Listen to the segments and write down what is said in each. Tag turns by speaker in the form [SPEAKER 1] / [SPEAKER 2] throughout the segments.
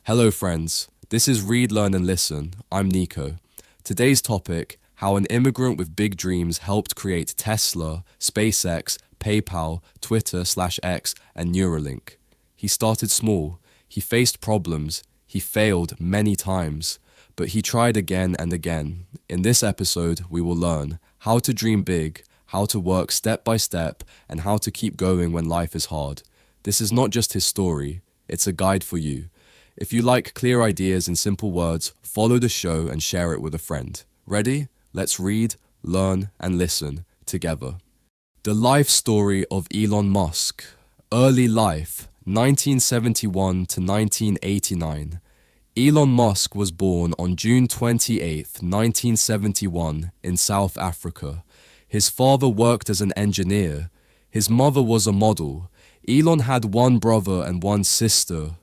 [SPEAKER 1] Hello friends, this is Read, Learn and Listen. I'm Nico. Today's topic, how an immigrant with big dreams helped create Tesla, Spacex, PayPal, Twitter/X and Neuralink. He started small, he faced problems, he failed many times, but he tried again and again. In this episode, we will learn how to dream big, how to work step by step, and how to keep going when life is hard. This is not just his story, it's a guide for you. If you like clear ideas in simple words, follow the show and share it with a friend. Ready? Let's read, learn, and listen together. The life story of Elon Musk. Early life, 1971 to 1989. Elon Musk was born on June 28, 1971, in South Africa. His father worked as an engineer. His mother was a model. Elon had one brother and one sister.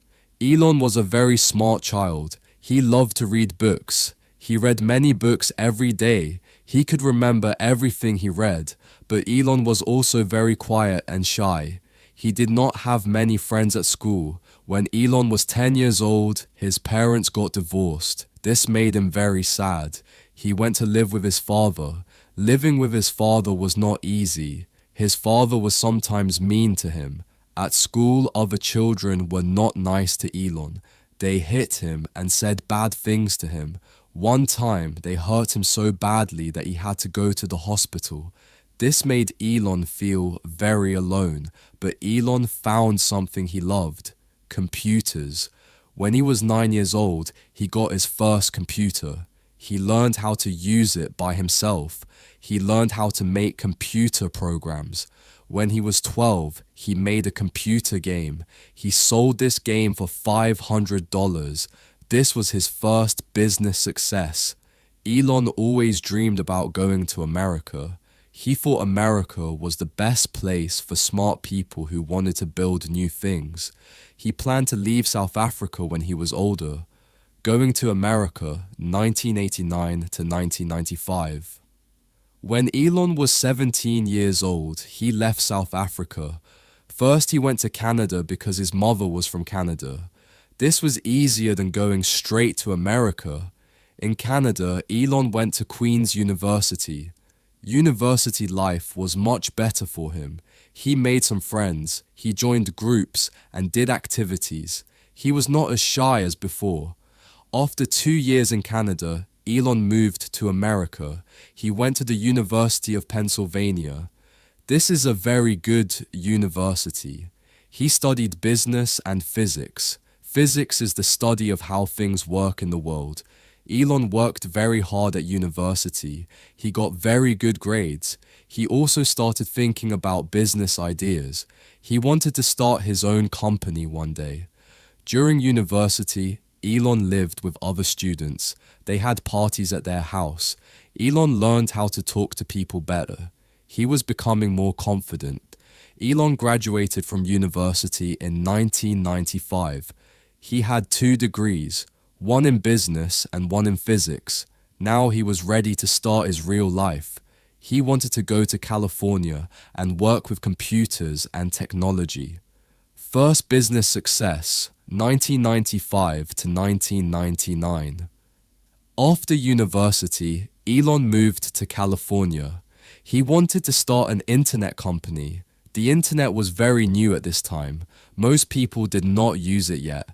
[SPEAKER 1] Elon was a very smart child. He loved to read books. He read many books every day. He could remember everything he read, but Elon was also very quiet and shy. He did not have many friends at school. When Elon was 10 years old, his parents got divorced. This made him very sad. He went to live with his father. Living with his father was not easy. His father was sometimes mean to him. At school, other children were not nice to Elon. They hit him and said bad things to him. One time, they hurt him so badly that he had to go to the hospital. This made Elon feel very alone, but Elon found something he loved: computers. When he was 9 years old, he got his first computer. He learned how to use it by himself. He learned how to make computer programs. When he was 12, he made a computer game. He sold this game for $500. This was his first business success. Elon always dreamed about going to America. He thought America was the best place for smart people who wanted to build new things. He planned to leave South Africa when he was older. Going to America, 1989 to 1995. When Elon was 17 years old, he left South Africa. First, he went to Canada because his mother was from Canada. This was easier than going straight to America. In Canada, Elon went to Queen's University. University life was much better for him. He made some friends, he joined groups and did activities. He was not as shy as before. After 2 years in Canada, Elon moved to America. He went to the University of Pennsylvania. This is a very good university. He studied business and physics. Physics is the study of how things work in the world. Elon worked very hard at university. He got very good grades. He also started thinking about business ideas. He wanted to start his own company one day. During university, Elon lived with other students. They had parties at their house. Elon learned how to talk to people better. He was becoming more confident. Elon graduated from university in 1995. He had 2 degrees, one in business and one in physics. Now he was ready to start his real life. He wanted to go to California and work with computers and technology. First business success, 1995 to 1999. After university, Elon moved to California. He wanted to start an internet company. The internet was very new at this time. Most people did not use it yet.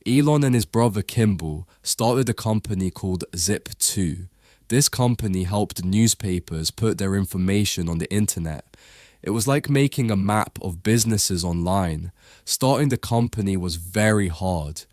[SPEAKER 1] Elon and his brother Kimball started a company called Zip2. This company helped newspapers put their information on the internet. It was like making a map of businesses online. Starting the company was very hard.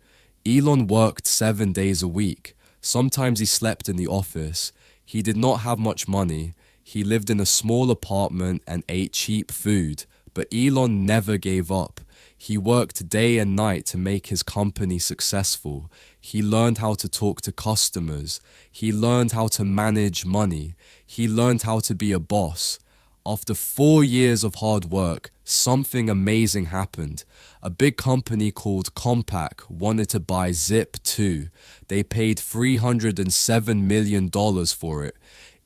[SPEAKER 1] Elon worked 7 days a week. Sometimes he slept in the office. He did not have much money. He lived in a small apartment and ate cheap food. But Elon never gave up. He worked day and night to make his company successful. He learned how to talk to customers. He learned how to manage money. He learned how to be a boss. After 4 years of hard work, something amazing happened. A big company called Compaq wanted to buy Zip2. They paid $307 million for it.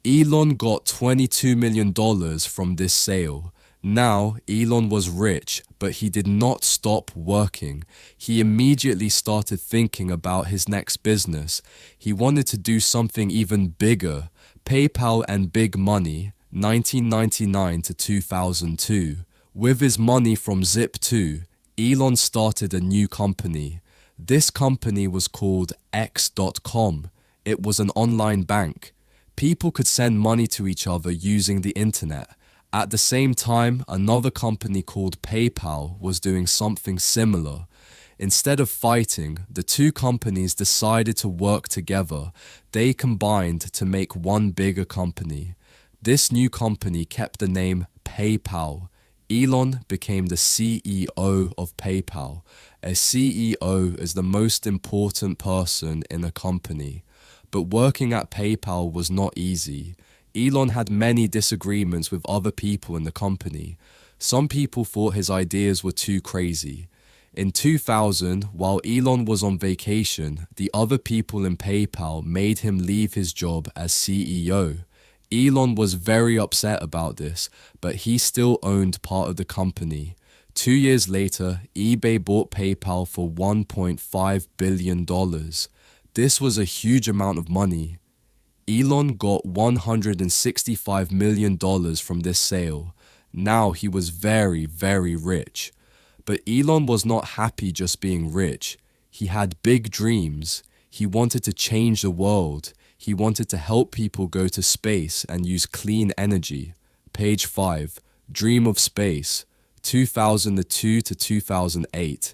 [SPEAKER 1] Elon got $22 million from this sale. Now, Elon was rich, but he did not stop working. He immediately started thinking about his next business. He wanted to do something even bigger. PayPal and big money, 1999 to 2002. With his money from Zip2, Elon started a new company. This company was called X.com. It was an online bank. People could send money to each other using the internet. At the same time, another company called PayPal was doing something similar. Instead of fighting, the two companies decided to work together. They combined to make one bigger company. This new company kept the name PayPal. Elon became the CEO of PayPal. A CEO is the most important person in a company. But working at PayPal was not easy. Elon had many disagreements with other people in the company. Some people thought his ideas were too crazy. In 2000, while Elon was on vacation, the other people in PayPal made him leave his job as CEO. Elon was very upset about this, but he still owned part of the company. 2 years later, eBay bought PayPal for $1.5 billion. This was a huge amount of money. Elon got $165 million from this sale. Now he was very, very rich. But Elon was not happy just being rich. He had big dreams. He wanted to change the world. He wanted to help people go to space and use clean energy. Page 5. Dream of Space, 2002 to 2008.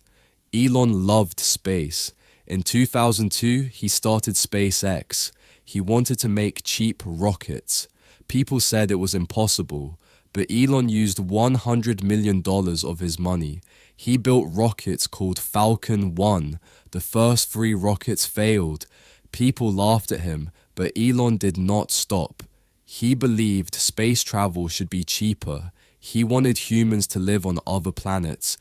[SPEAKER 1] Elon loved space. In 2002, he started Spacex. He wanted to make cheap rockets. People said it was impossible, but Elon used $100 million of his money. He built rockets called Falcon 1. The first 3 rockets failed. People laughed at him, but Elon did not stop. He believed space travel should be cheaper. He wanted humans to live on other planets.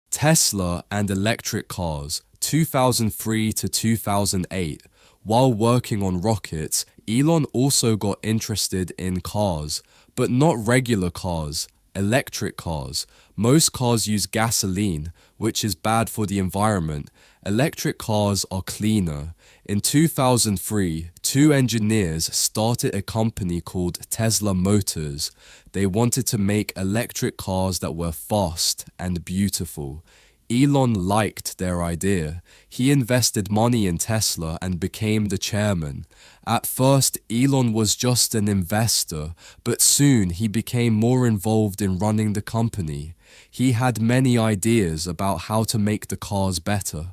[SPEAKER 1] Tesla and electric cars, 2003 to 2008. While working on rockets, Elon also got interested in cars, but not regular cars, electric cars. Most cars use gasoline, which is bad for the environment. Electric cars are cleaner. In 2003, 2 engineers started a company called Tesla Motors. They wanted to make electric cars that were fast and beautiful. Elon liked their idea. He invested money in Tesla and became the chairman. At first, Elon was just an investor, but soon he became more involved in running the company. He had many ideas about how to make the cars better.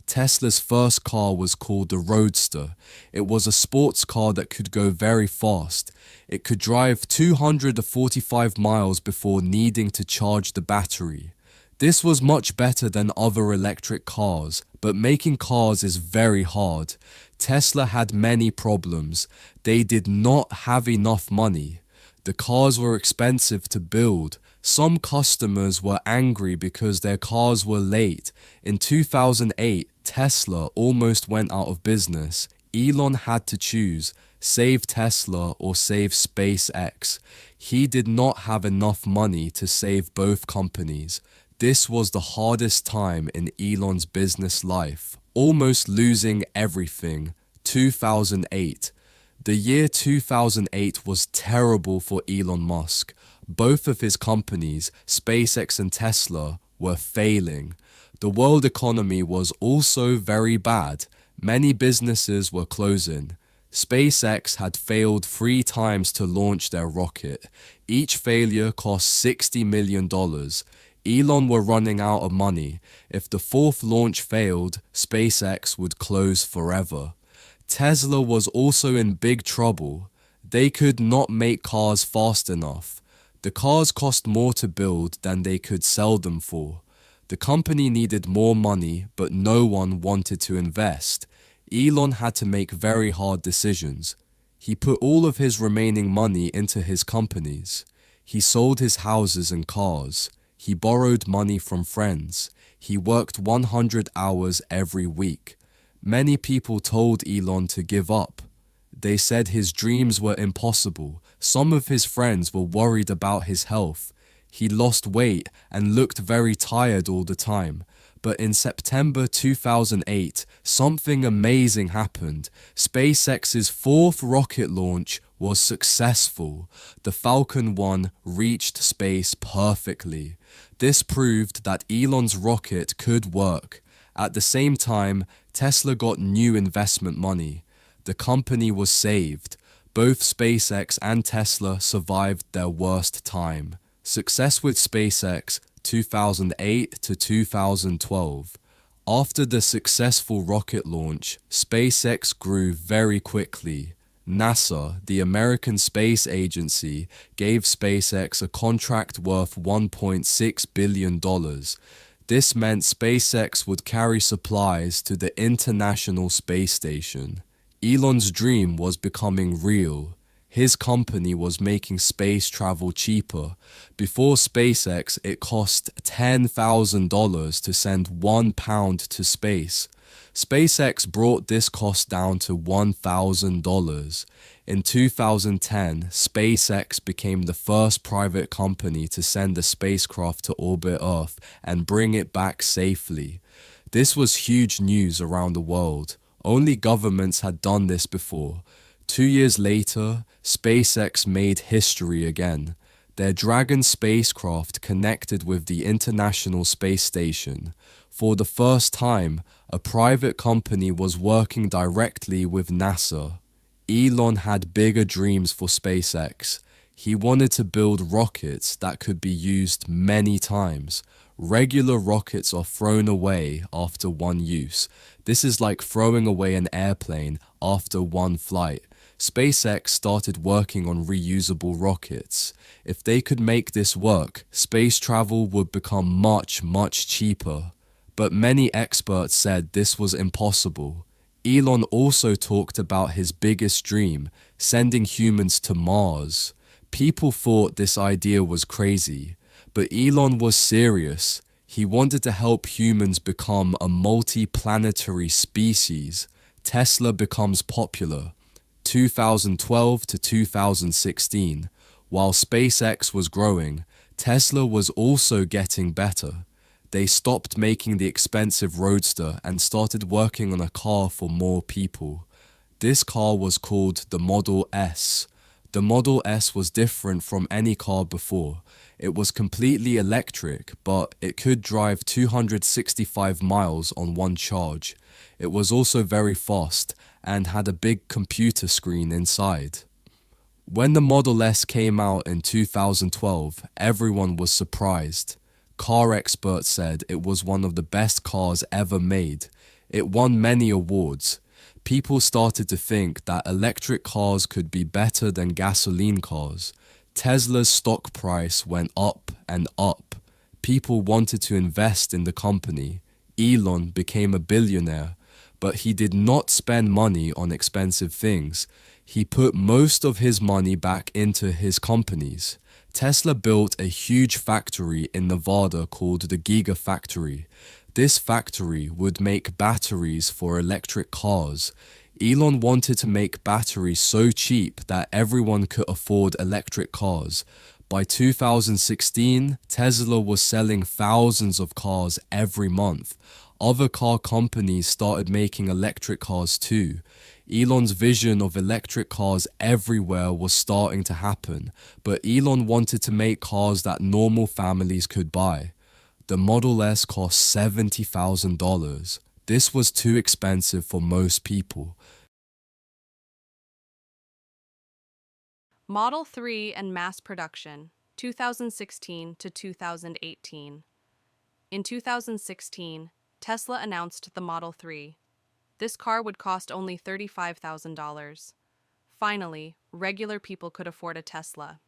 [SPEAKER 1] Tesla's first car was called the Roadster. It was a sports car that could go very fast. It could drive 245 miles before needing to charge the battery. This was much better than other electric cars, but making cars is very hard. Tesla had many problems. They did not have enough money. The cars were expensive to build. Some customers were angry because their cars were late. In 2008, Tesla almost went out of business. Elon had to choose, save Tesla or save SpaceX. He did not have enough money to save both companies. This was the hardest time in Elon's business life, almost losing everything. 2008. The year 2008 was terrible for Elon Musk. Both of his companies, SpaceX and Tesla, were failing. The world economy was also very bad. Many businesses were closing. SpaceX had failed 3 times to launch their rocket. Each failure cost $60 million. Elon were running out of money. If the 4th launch failed, SpaceX would close forever. Tesla was also in big trouble. They could not make cars fast enough. The cars cost more to build than they could sell them for. The company needed more money, but no one wanted to invest. Elon had to make very hard decisions. He put all of his remaining money into his companies. He sold his houses and cars. He borrowed money from friends. He worked 100 hours every week. Many people told Elon to give up. They said his dreams were impossible. Some of his friends were worried about his health. He lost weight and looked very tired all the time. But in September 2008, something amazing happened. SpaceX's fourth rocket launch was successful. The Falcon 1 reached space perfectly. This proved that Elon's rocket could work. At the same time, Tesla got new investment money. The company was saved. Both SpaceX and Tesla survived their worst time. Success with SpaceX 2008 to 2012. After the successful rocket launch, SpaceX grew very quickly. NASA, the American Space Agency, gave SpaceX a contract worth $1.6 billion. This meant SpaceX would carry supplies to the International Space Station. Elon's dream was becoming real. His company was making space travel cheaper. Before SpaceX, it cost $10,000 to send £1 to space. SpaceX brought this cost down to $1,000. In 2010, SpaceX became the first private company to send a spacecraft to orbit Earth and bring it back safely. This was huge news around the world. Only governments had done this before. 2 years later, SpaceX made history again. Their Dragon spacecraft connected with the International Space Station. For the first time, a private company was working directly with NASA. Elon had bigger dreams for SpaceX. He wanted to build rockets that could be used many times. Regular rockets are thrown away after one use. This is like throwing away an airplane after one flight. SpaceX started working on reusable rockets. If they could make this work, space travel would become much, much cheaper. But many experts said this was impossible. Elon also talked about his biggest dream, sending humans to Mars. People thought this idea was crazy, but Elon was serious. He wanted to help humans become a multi-planetary species. Tesla becomes popular. 2012 to 2016. While SpaceX was growing, Tesla was also getting better. They stopped making the expensive Roadster and started working on a car for more people. This car was called the Model S. The Model S was different from any car before. It was completely electric, but it could drive 265 miles on one charge. It was also very fast and had a big computer screen inside. When the Model S came out in 2012, everyone was surprised. Car experts said it was one of the best cars ever made. It won many awards. People started to think that electric cars could be better than gasoline cars. Tesla's stock price went up and up. People wanted to invest in the company. Elon became a billionaire, but he did not spend money on expensive things. He put most of his money back into his companies. Tesla built a huge factory in Nevada called the Gigafactory. This factory would make batteries for electric cars. Elon wanted to make batteries so cheap that everyone could afford electric cars. By 2016, Tesla was selling thousands of cars every month. Other car companies started making electric cars too. Elon's vision of electric cars everywhere was starting to happen, but Elon wanted to make cars that normal families could buy. The Model S cost $70,000. This was too expensive for most people.
[SPEAKER 2] Model 3 and mass production, 2016 to 2018. In 2016, Tesla announced the Model 3. This car would cost only $35,000. Finally, regular people could afford a Tesla.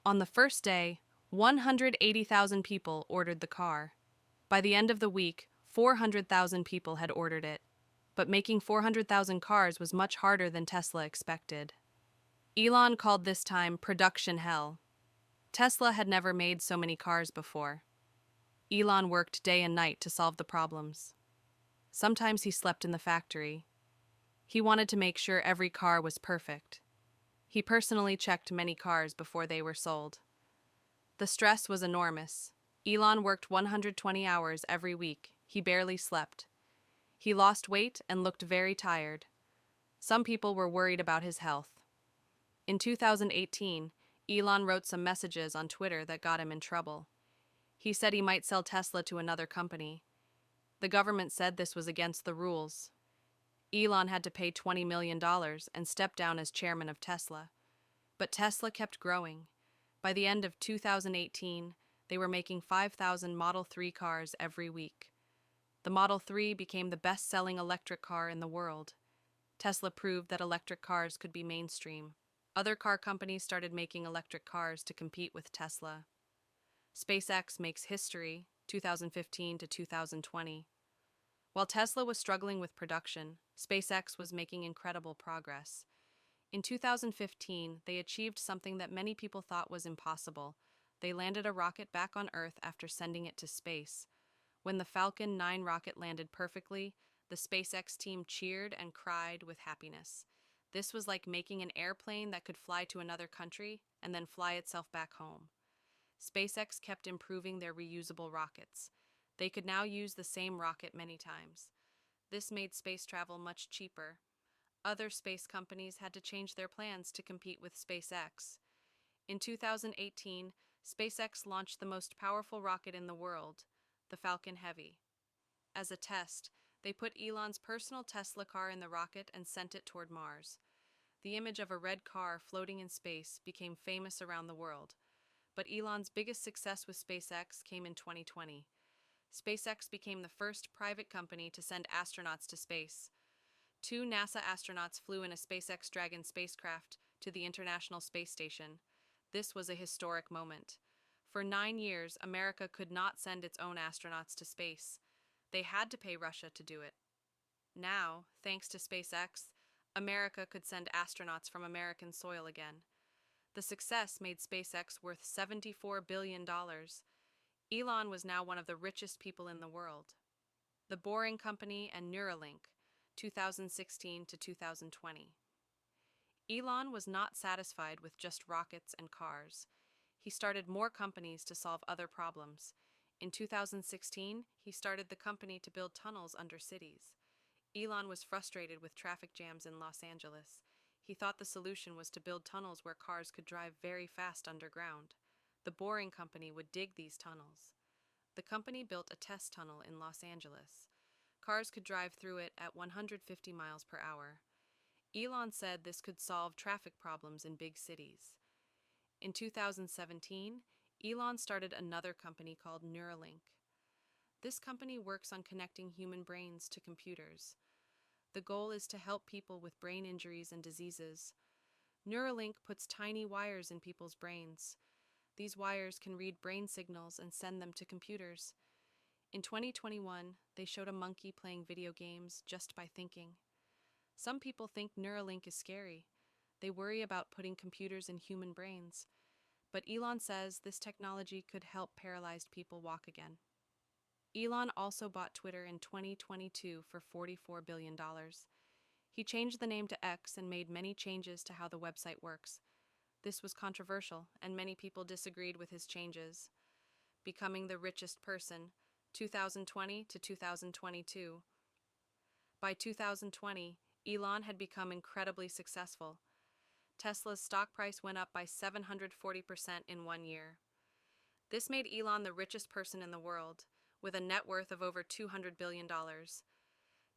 [SPEAKER 2] On the first day, 180,000 people ordered the car. By the end of the week, 400,000 people had ordered it. But making 400,000 cars was much harder than Tesla expected. Elon called this time production hell. Tesla had never made so many cars before. Elon worked day and night to solve the problems. Sometimes he slept in the factory. He wanted to make sure every car was perfect. He personally checked many cars before they were sold. The stress was enormous. Elon worked 120 hours every week. He barely slept. He lost weight and looked very tired. Some people were worried about his health. In 2018, Elon wrote some messages on Twitter that got him in trouble. He said he might sell Tesla to another company. The government said this was against the rules. Elon had to pay $20 million and step down as chairman of Tesla. But Tesla kept growing. By the end of 2018, they were making 5,000 Model 3 cars every week. The Model 3 became the best-selling electric car in the world. Tesla proved that electric cars could be mainstream. Other car companies started making electric cars to compete with Tesla. Spacex makes history, 2015 to 2020. While Tesla was struggling with production, SpaceX was making incredible progress. In 2015, they achieved something that many people thought was impossible. They landed a rocket back on Earth after sending it to space. When the Falcon 9 rocket landed perfectly, the SpaceX team cheered and cried with happiness. This was like making an airplane that could fly to another country and then fly itself back home. SpaceX kept improving their reusable rockets. They could now use the same rocket many times. This made space travel much cheaper. Other space companies had to change their plans to compete with SpaceX. In 2018, SpaceX launched the most powerful rocket in the world, the Falcon Heavy. As a test, they put Elon's personal Tesla car in the rocket and sent it toward Mars. The image of a red car floating in space became famous around the world. But Elon's biggest success with SpaceX came in 2020. SpaceX became the first private company to send astronauts to space. 2 NASA astronauts flew in a SpaceX Dragon spacecraft to the International Space Station. This was a historic moment. For 9 years, America could not send its own astronauts to space. They had to pay Russia to do it. Now, thanks to SpaceX, America could send astronauts from American soil again. The success made SpaceX worth $74 billion. Elon was now one of the richest people in the world. The Boring Company and Neuralink, 2016 to 2020. Elon was not satisfied with just rockets and cars. He started more companies to solve other problems. In 2016, he started the company to build tunnels under cities. Elon was frustrated with traffic jams in Los Angeles. He thought the solution was to build tunnels where cars could drive very fast underground. The Boring Company would dig these tunnels. The company built a test tunnel in Los Angeles. Cars could drive through it at 150 miles per hour. Elon said this could solve traffic problems in big cities. In 2017, Elon started another company called Neuralink. This company works on connecting human brains to computers. The goal is to help people with brain injuries and diseases. Neuralink puts tiny wires in people's brains. These wires can read brain signals and send them to computers. In 2021, they showed a monkey playing video games just by thinking. Some people think Neuralink is scary. They worry about putting computers in human brains. But Elon says this technology could help paralyzed people walk again. Elon also bought Twitter in 2022 for $44 billion. He changed the name to X and made many changes to how the website works. This was controversial, and many people disagreed with his changes. Becoming the richest person, 2020 to 2022. By 2020, Elon had become incredibly successful. Tesla's stock price went up by 740% in 1 year. This made Elon the richest person in the world, with a net worth of over $200 billion.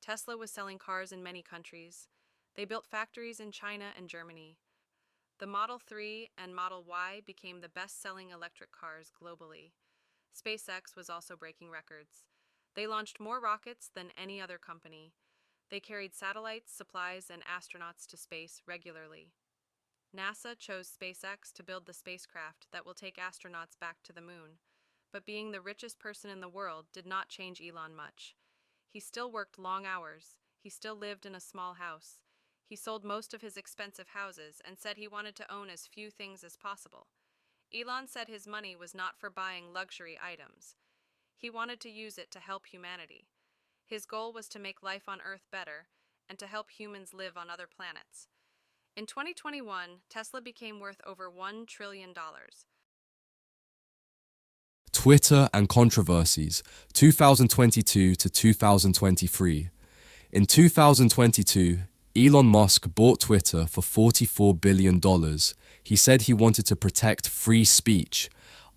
[SPEAKER 2] Tesla was selling cars in many countries. They built factories in China and Germany. The Model 3 and Model Y became the best-selling electric cars globally. SpaceX was also breaking records. They launched more rockets than any other company. They carried satellites, supplies, and astronauts to space regularly. NASA chose SpaceX to build the spacecraft that will take astronauts back to the moon. But being the richest person in the world did not change Elon much. He still worked long hours. He still lived in a small house. He sold most of his expensive houses and said he wanted to own as few things as possible. Elon said his money was not for buying luxury items. He wanted to use it to help humanity. His goal was to make life on Earth better, and to help humans live on other planets. In 2021, Tesla became worth over $1 trillion.
[SPEAKER 1] Twitter and controversies, 2022 to 2023. In 2022, Elon Musk bought Twitter for $44 billion. He said he wanted to protect free speech.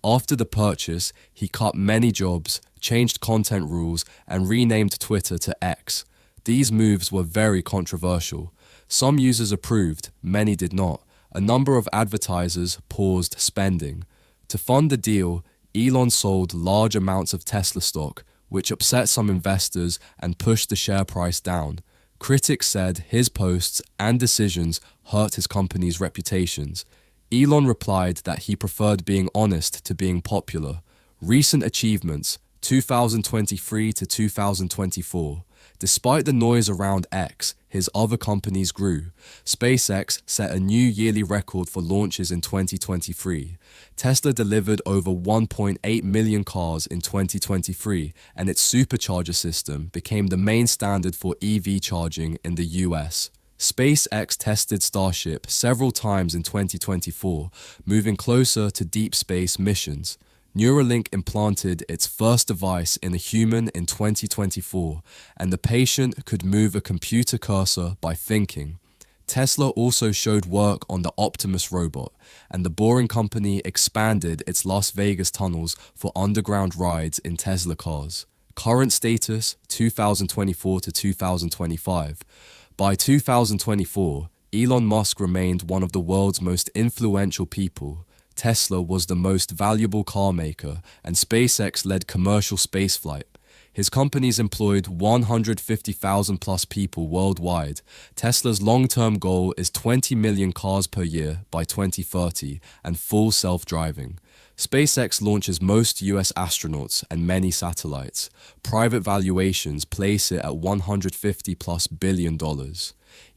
[SPEAKER 1] After the purchase, he cut many jobs, changed content rules, and renamed Twitter to X. These moves were very controversial. Some users approved, many did not. A number of advertisers paused spending. To fund the deal, Elon sold large amounts of Tesla stock, which upset some investors and pushed the share price down. Critics said his posts and decisions hurt his company's reputations. Elon replied that he preferred being honest to being popular. Recent achievements, 2023 to 2024. Despite the noise around X, his other companies grew. Spacex set a new yearly record for launches in 2023. Tesla delivered over 1.8 million cars in 2023, and its supercharger system became the main standard for EV charging in the US. SpaceX tested Starship several times in 2024, moving closer to deep space missions. Neuralink implanted its first device in a human in 2024, and the patient could move a computer cursor by thinking. Tesla also showed work on the Optimus robot, and the Boring Company expanded its Las Vegas tunnels for underground rides in Tesla cars. Current status, 2024 to 2025. By 2024, Elon Musk remained one of the world's most influential people. Tesla was the most valuable car maker, and SpaceX led commercial spaceflight. His companies employed 150,000 plus people worldwide. Tesla's long-term goal is 20 million cars per year by 2030 and full self-driving. SpaceX launches most US astronauts and many satellites. Private valuations place it at $150 plus billion.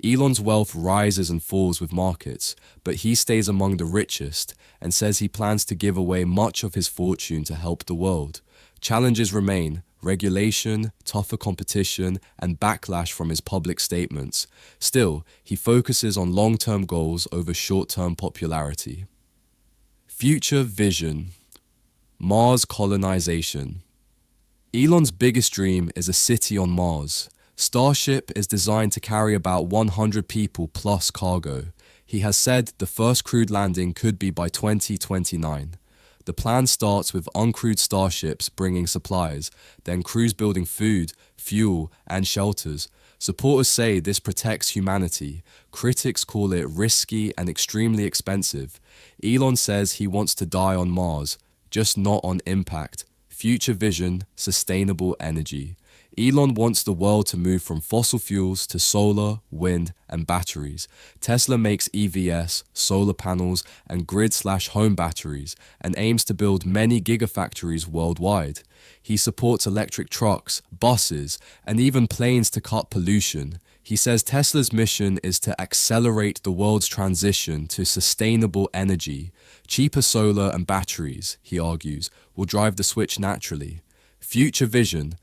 [SPEAKER 1] Elon's wealth rises and falls with markets, but he stays among the richest and says he plans to give away much of his fortune to help the world. Challenges remain: regulation, tougher competition, and backlash from his public statements. Still, he focuses on long-term goals over short-term popularity. Future vision: Mars colonization. Elon's biggest dream is a city on Mars. Starship is designed to carry about 100 people plus cargo. He has said the first crewed landing could be by 2029. The plan starts with uncrewed starships bringing supplies, then crews building food, fuel, and shelters. Supporters say this protects humanity. Critics call it risky and extremely expensive. Elon says he wants to die on Mars, just not on impact. Future vision: sustainable energy. Elon wants the world to move from fossil fuels to solar, wind, and batteries. Tesla makes EVs, solar panels, and grid/home batteries, and aims to build many gigafactories worldwide. He supports electric trucks, buses, and even planes to cut pollution. He says Tesla's mission is to accelerate the world's transition to sustainable energy. Cheaper solar and batteries, he argues, will drive the switch naturally. Future vision: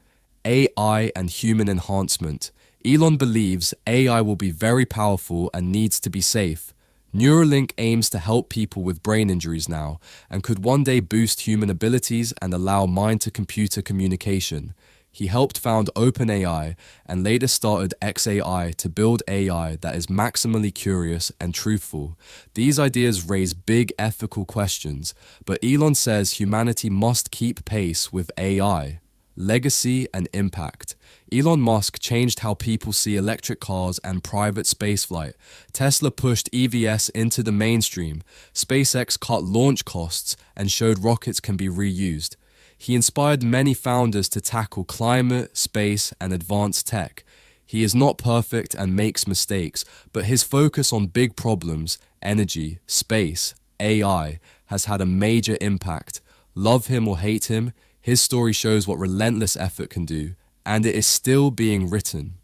[SPEAKER 1] AI and human enhancement. Elon believes AI will be very powerful and needs to be safe. Neuralink aims to help people with brain injuries now and could one day boost human abilities and allow mind-to-computer communication. He helped found OpenAI and later started xAI to build AI that is maximally curious and truthful. These ideas raise big ethical questions, but Elon says humanity must keep pace with AI. Legacy and impact. Elon Musk changed how people see electric cars and private spaceflight. Tesla pushed EVs into the mainstream. SpaceX cut launch costs and showed rockets can be reused. He inspired many founders to tackle climate, space, and advanced tech. He is not perfect and makes mistakes, but his focus on big problems, energy, space, AI, has had a major impact. Love him or hate him, his story shows what relentless effort can do, and it is still being written.